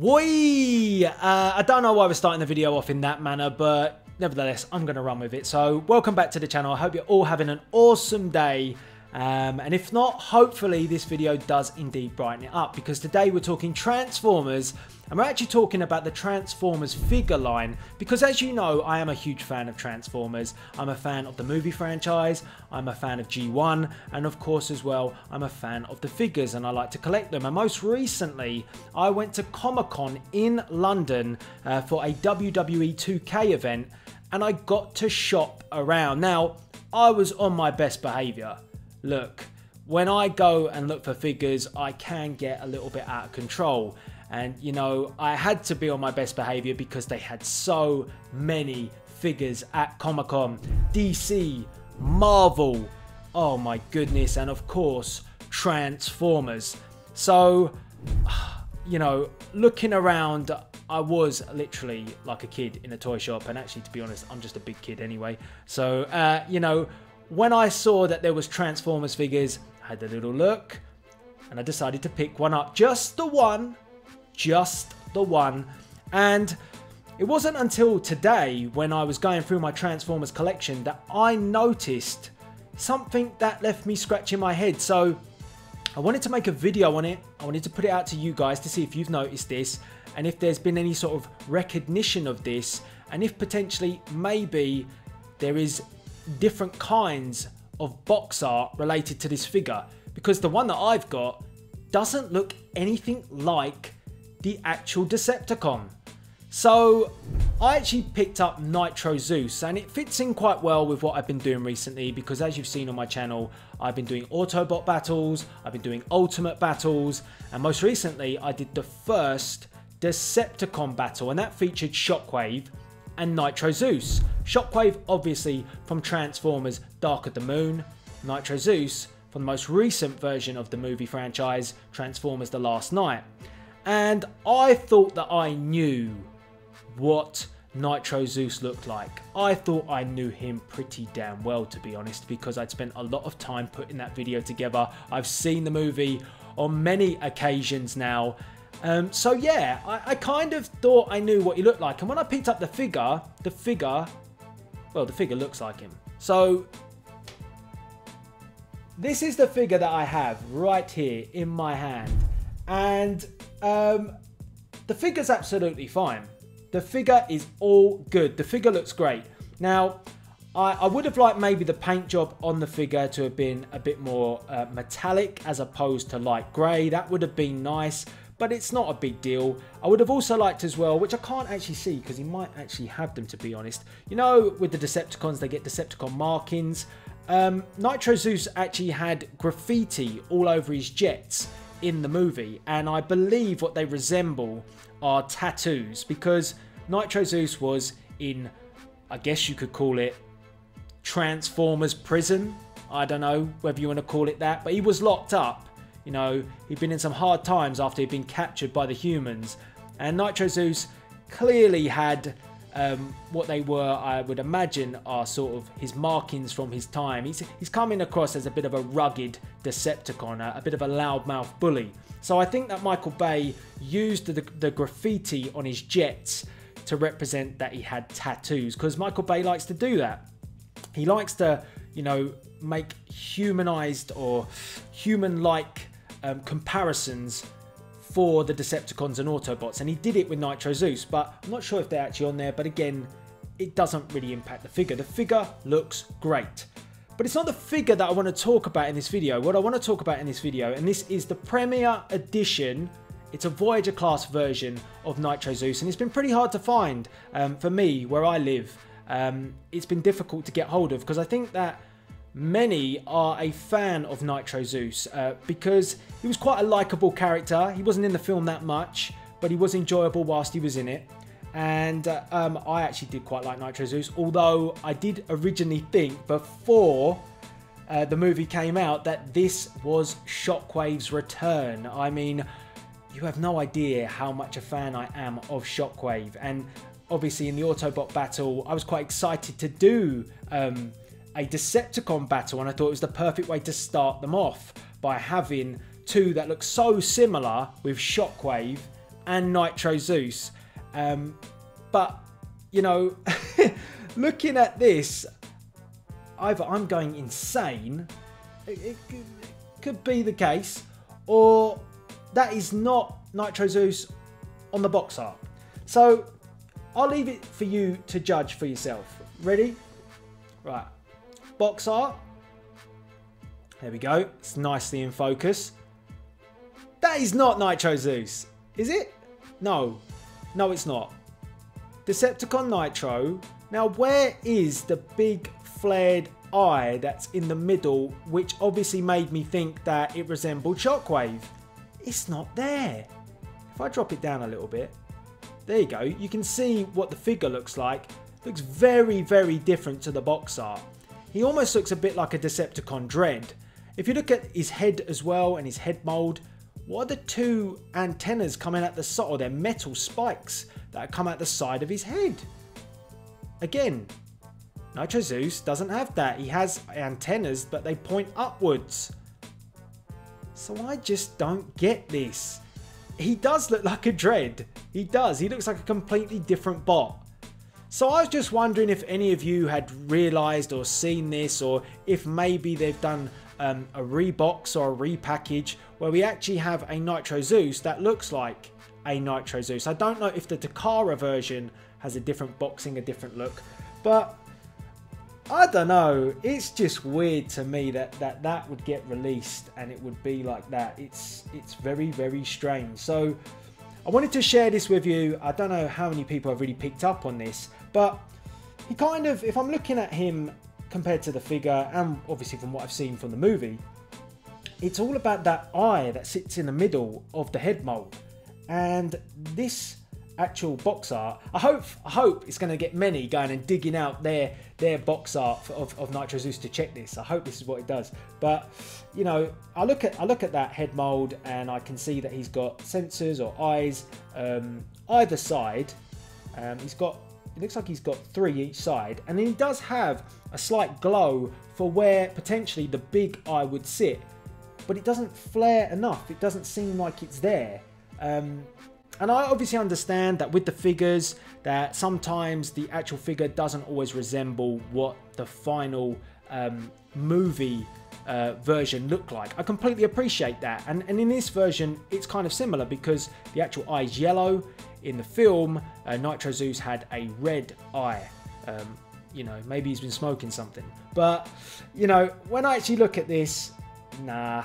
Whee! I don't know why we're starting the video off in that manner, but nevertheless, I'm going to run with it. So, welcome back to the channel. I hope you're all having an awesome day. And if not, hopefully this video does indeed brighten it up, because today we're talking Transformers, and we're actually talking about the Transformers figure line, because as you know, I am a huge fan of Transformers. I'm a fan of the movie franchise, I'm a fan of G1, and of course as well, I'm a fan of the figures and I like to collect them. And most recently, I went to Comic-Con in London for a WWE 2K event, and I got to shop around. Now, I was on my best behaviour. Look, when I go and look for figures, I can get a little bit out of control. And, you know, I had to be on my best behaviour because they had so many figures at Comic-Con. DC, Marvel, oh my goodness, and of course, Transformers. So, you know, looking around, I was literally like a kid in a toy shop. And actually, to be honest, I'm just a big kid anyway. So, you know, when I saw that there was Transformers figures, I had a little look and I decided to pick one up. Just the one. And it wasn't until today, when I was going through my Transformers collection, that I noticed something that left me scratching my head. So I wanted to make a video on it. I wanted to put it out to you guys to see if you've noticed this and if there's been any sort of recognition of this, and if potentially maybe there is different kinds of box art related to this figure, because the one that I've got doesn't look anything like the actual Decepticon. So I actually picked up Nitro Zeus, and it fits in quite well with what I've been doing recently, because as you've seen on my channel, I've been doing Autobot battles, I've been doing Ultimate battles, and most recently I did the first Decepticon battle, and that featured Shockwave and Nitro Zeus. Shockwave obviously from Transformers Dark of the Moon, Nitro Zeus from the most recent version of the movie franchise, Transformers The Last Knight. And I thought that I knew what Nitro Zeus looked like. I thought I knew him pretty damn well, to be honest, because I'd spent a lot of time putting that video together. I've seen the movie on many occasions now. So yeah, I kind of thought I knew what he looked like. And when I picked up the figure looks like him. So this is the figure that I have right here in my hand. And the figure's absolutely fine. The figure is all good. The figure looks great. Now, I would have liked maybe the paint job on the figure to have been a bit more metallic as opposed to light grey. That would have been nice, but it's not a big deal. I would have also liked as well, which I can't actually see because he might actually have them, to be honest. You know, with the Decepticons, they get Decepticon markings. Nitro Zeus actually had graffiti all over his jets in the movie, and I believe what they resemble are tattoos, because Nitro Zeus was in, I guess you could call it, Transformers prison. I don't know whether you want to call it that, but he was locked up. You know, he'd been in some hard times after he'd been captured by the humans, and Nitro Zeus clearly had what they were, I would imagine, are sort of his markings from his time. He's coming across as a bit of a rugged Decepticon, a bit of a loudmouth bully. So I think that Michael Bay used the graffiti on his jets to represent that he had tattoos, because Michael Bay likes to do that. He likes to, you know, make humanized or human-like comparisons for the Decepticons and Autobots, and he did it with Nitro Zeus, but I'm not sure if they're actually on there. But again, it doesn't really impact the figure. The figure looks great, but it's not the figure that I want to talk about in this video. What I want to talk about in this video, and this is the Premier Edition, it's a Voyager class version of Nitro Zeus, and it's been pretty hard to find for me where I live. It's been difficult to get hold of, because I think that many are a fan of Nitro Zeus because he was quite a likable character. He wasn't in the film that much, but he was enjoyable whilst he was in it. And I actually did quite like Nitro Zeus, although I did originally think before the movie came out that this was Shockwave's return. I mean, you have no idea how much a fan I am of Shockwave. And obviously in the Autobot battle, I was quite excited to do a Decepticon battle, and I thought it was the perfect way to start them off by having two that look so similar with Shockwave and Nitro Zeus. But, you know, looking at this, either I'm going insane, it could be the case, or that is not Nitro Zeus on the box art. So I'll leave it for you to judge for yourself. Ready? Right. Box art. There we go. It's nicely in focus. That is not Nitro Zeus, is it? No. No, it's not. Decepticon Nitro. Now, where is the big flared eye that's in the middle, which obviously made me think that it resembled Shockwave? It's not there. If I drop it down a little bit, there you go. You can see what the figure looks like. Looks very, very different to the box art. He almost looks a bit like a Decepticon Dread. If you look at his head as well and his head mold, what are the two antennas coming out the side, or they're metal spikes that come out the side of his head? Again, Nitro Zeus doesn't have that. He has antennas, but they point upwards. So I just don't get this. He does look like a Dread. He does. He looks like a completely different bot. So I was just wondering if any of you had realised or seen this, or if maybe they've done a rebox or a repackage where we actually have a Nitro Zeus that looks like a Nitro Zeus. I don't know if the Takara version has a different boxing, a different look, but I don't know. It's just weird to me that would get released and it would be like that. It's very, very strange. So I wanted to share this with you. I don't know how many people have really picked up on this, but he kind of, if I'm looking at him compared to the figure, and obviously from what I've seen from the movie, it's all about that eye that sits in the middle of the head mold. And this actual box art, I hope it's going to get many going and digging out their box art of Nitro Zeus to check this. I hope this is what it does. But you know, I look at that head mold and I can see that he's got sensors or eyes either side. It looks like he's got 3 each side, and then he does have a slight glow for where potentially the big eye would sit, but it doesn't flare enough. It doesn't seem like it's there. And I obviously understand that with the figures, that sometimes the actual figure doesn't always resemble what the final movie version looked like. I completely appreciate that. And in this version, it's kind of similar because the actual eye is yellow. In the film, Nitro Zeus had a red eye. You know, maybe he's been smoking something. But, you know, when I actually look at this, nah,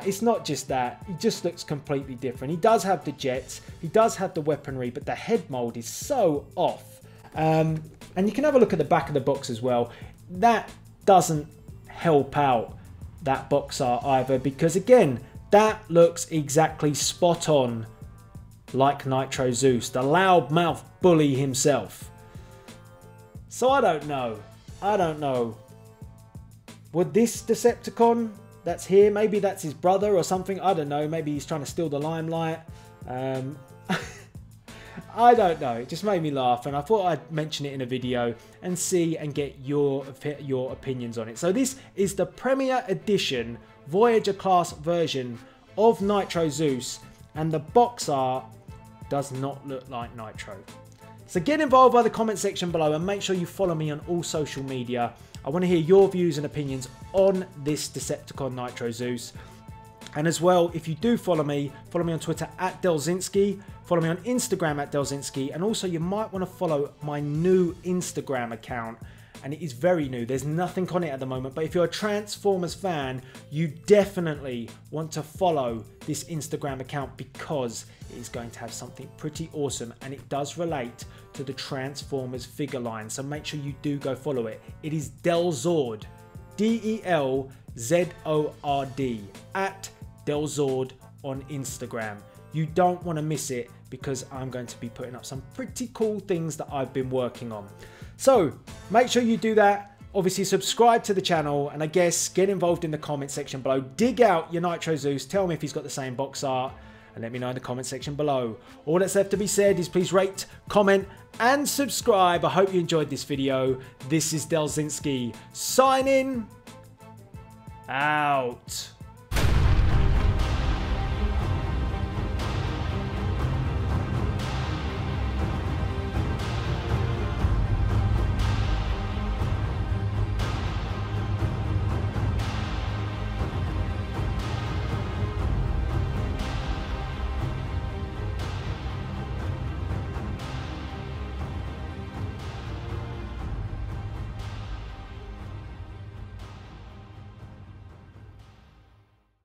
it's not just that. He just looks completely different. He does have the jets, he does have the weaponry, but the head mold is so off. And you can have a look at the back of the box as well. That doesn't help out that box art either, because again, that looks exactly spot on like Nitro Zeus, the loudmouth bully himself. So I don't know. Would this Decepticon that's here, maybe that's his brother or something, I don't know, maybe he's trying to steal the limelight. I don't know, it just made me laugh and I thought I'd mention it in a video and see and get your opinions on it. So this is the Premier Edition Voyager class version of Nitro Zeus, and the box art does not look like Nitro. So get involved by the comment section below and make sure you follow me on all social media. I want to hear your views and opinions on this Decepticon Nitro Zeus. And as well, if you do follow me on Twitter at Delzinski, follow me on Instagram at Delzinski, and also you might want to follow my new Instagram account. And it is very new, there's nothing on it at the moment, but if you're a Transformers fan, you definitely want to follow this Instagram account because it is going to have something pretty awesome, and it does relate to the Transformers figure line, so make sure you do go follow it. It is Delzord, Delzord, at Delzord on Instagram. You don't want to miss it because I'm going to be putting up some pretty cool things that I've been working on. So make sure you do that. Obviously subscribe to the channel, and I guess get involved in the comment section below. Dig out your Nitro Zeus. Tell me if he's got the same box art and let me know in the comment section below. All that's left to be said is please rate, comment and subscribe. I hope you enjoyed this video. This is Delzinski signing out.